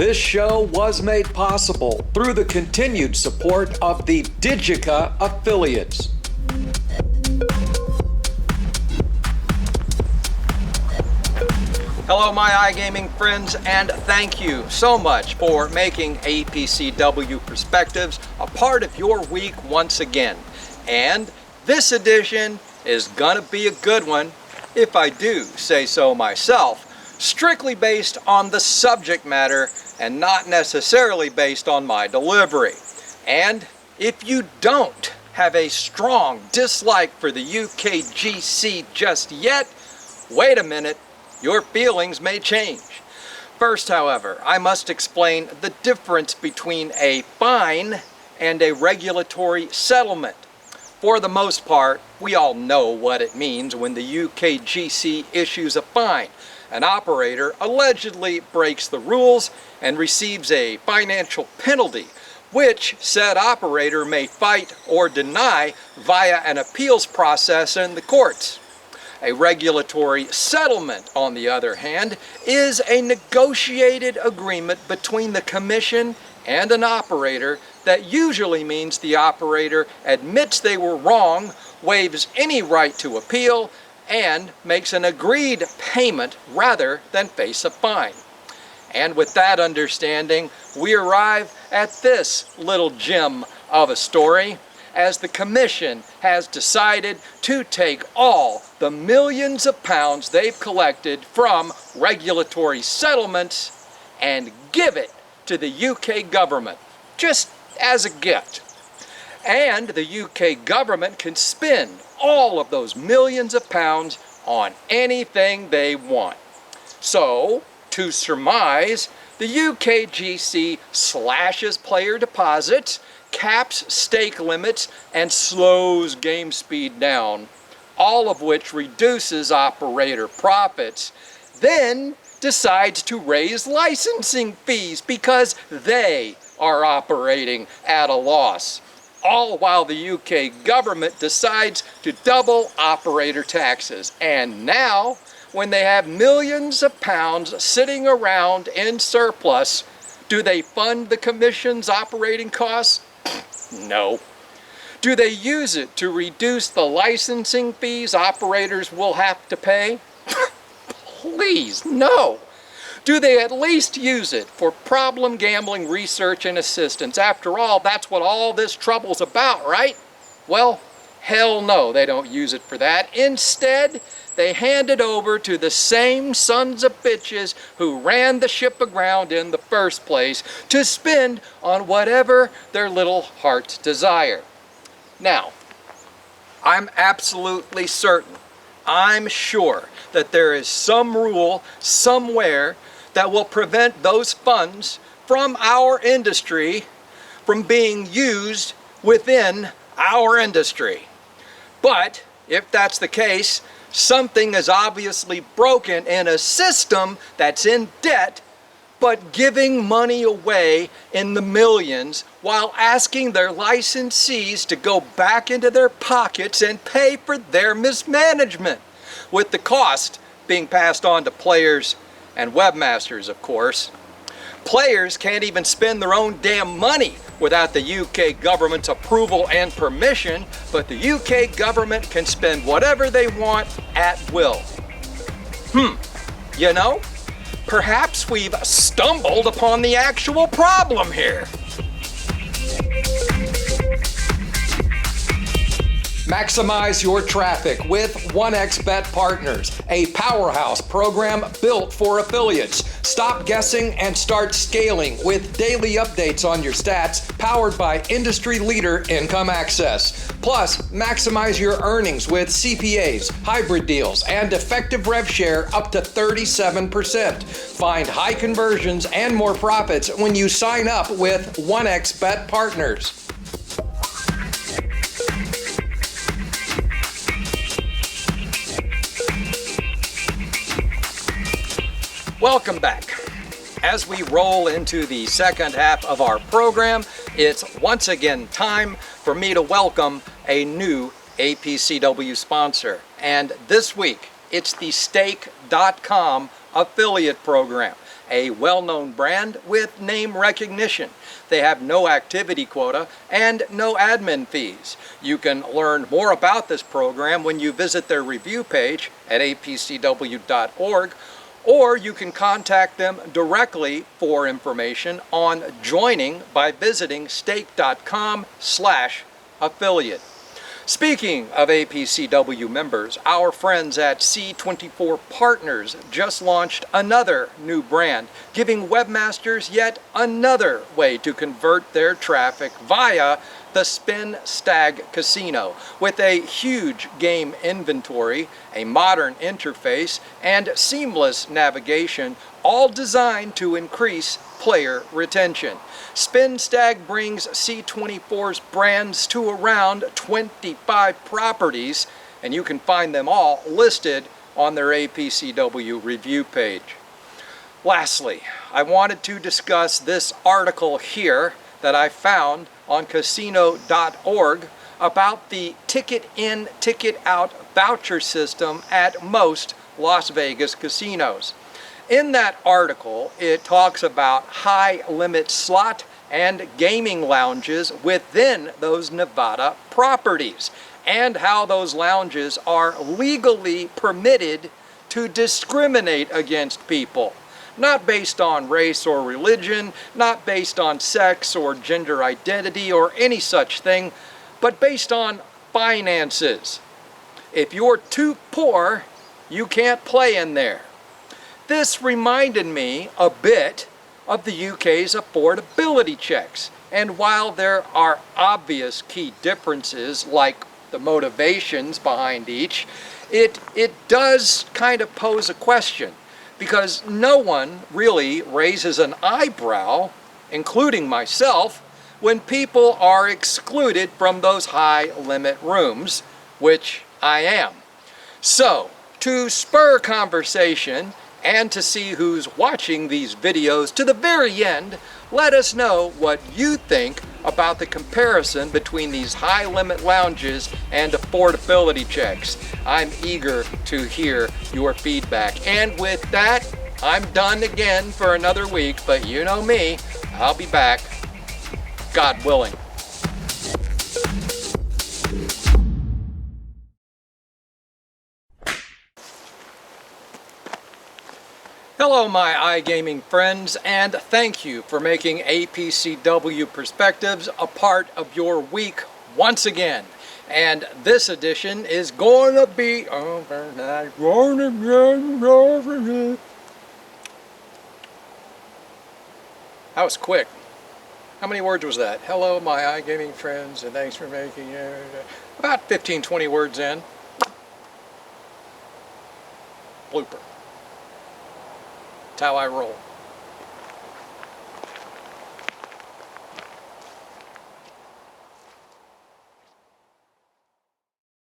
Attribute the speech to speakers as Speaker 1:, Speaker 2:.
Speaker 1: This show was made possible through the continued support of the Digica affiliates.
Speaker 2: Hello my iGaming friends, and thank you so much for making APCW Perspectives a part of your week once again. And this edition is gonna be a good one, if I do say so myself, strictly based on the subject matter and not necessarily based on my delivery. And if you don't have a strong dislike for the UKGC just yet, wait a minute. Your feelings may change. First, however, I must explain the difference between a fine and a regulatory settlement. For the most part, we all know what it means when the UKGC issues a fine. An operator allegedly breaks the rules and receives a financial penalty, which said operator may fight or deny via an appeals process in the courts. A regulatory settlement, on the other hand, is a negotiated agreement between the commission and an operator that usually means the operator admits they were wrong, waives any right to appeal, and makes an agreed payment rather than face a fine. And with that understanding, we arrive at this little gem of a story, as the commission has decided to take all the millions of pounds they've collected from regulatory settlements and give it to the UK government, just as a gift. And the UK government can spend all of those millions of pounds on anything they want. So, to surmise, the UKGC slashes player deposits, caps stake limits, and slows game speed down, all of which reduces operator profits, then decides to raise licensing fees because they are operating at a loss, all while the UK government decides to double operator taxes. And now, when they have millions of pounds sitting around in surplus, do they fund the commission's operating costs? No. Do they use it to reduce the licensing fees operators will have to pay? Please, no. Do they at least use it for problem gambling research and assistance? After all, that's what all this trouble's about, right? Well, hell no, they don't use it for that. Instead, they hand it over to the same sons of bitches who ran the ship aground in the first place to spend on whatever their little hearts desire. Now, I'm absolutely certain, I'm sure that there is some rule somewhere that will prevent those funds from our industry from being used within our industry. But if that's the case, something is obviously broken in a system that's in debt, but giving money away in the millions while asking their licensees to go back into their pockets and pay for their mismanagement, with the cost being passed on to players and webmasters, of course. Players can't even spend their own damn money without the UK government's approval and permission, but the UK government can spend whatever they want at will. You know, perhaps we've stumbled upon the actual problem here.
Speaker 1: Maximize your traffic with 1xBet Partners, a powerhouse program built for affiliates. Stop guessing and start scaling with daily updates on your stats, powered by industry leader Income Access. Plus, maximize your earnings with CPAs, hybrid deals, and effective rev share up to 37%. Find high conversions and more profits when you sign up with 1xBet Partners.
Speaker 2: Welcome back. As we roll into the second half of our program, it's once again time for me to welcome a new APCW sponsor. And this week, it's the Stake.com affiliate program. a well-known brand with name recognition. They have no activity quota and no admin fees. You can learn more about this program when you visit their review page at apcw.org, or you can contact them directly for information on joining by visiting stake.com/affiliate. Speaking of APCW members, our friends at C24 Partners just launched another new brand, giving webmasters yet another way to convert their traffic via the Spin Stag Casino, with a huge game inventory, a modern interface, and seamless navigation, all designed to increase player retention. Spin Stag brings C24's brands to around 25 properties, and you can find them all listed on their APCW review page. Lastly, I wanted to discuss this article here that I found on casino.org about the ticket in, ticket out voucher system at most Las Vegas casinos. In that article, it talks about high-limit slot and gaming lounges within those Nevada properties, and how those lounges are legally permitted to discriminate against people. Not based on race or religion, not based on sex or gender identity or any such thing, but based on finances. If you're too poor, you can't play in there. This reminded me a bit of the UK's affordability checks. And while there are obvious key differences, like the motivations behind each, it does kind of pose a question, because no one really raises an eyebrow, including myself, when people are excluded from those high-limit rooms, which I am. So, to spur conversation, and to see who's watching these videos to the very end, let us know what you think about the comparison between these high-limit lounges and affordability checks. I'm eager to hear your feedback. And with that, I'm done again for another week, but you know me, I'll be back, God willing. Hello my iGaming friends, and thank you for making APCW Perspectives a part of your week once again. And this edition is going to be that was quick. How many words was that? Hello my iGaming friends, and thanks for making it. About 15-20 words in. Blooper. How I roll.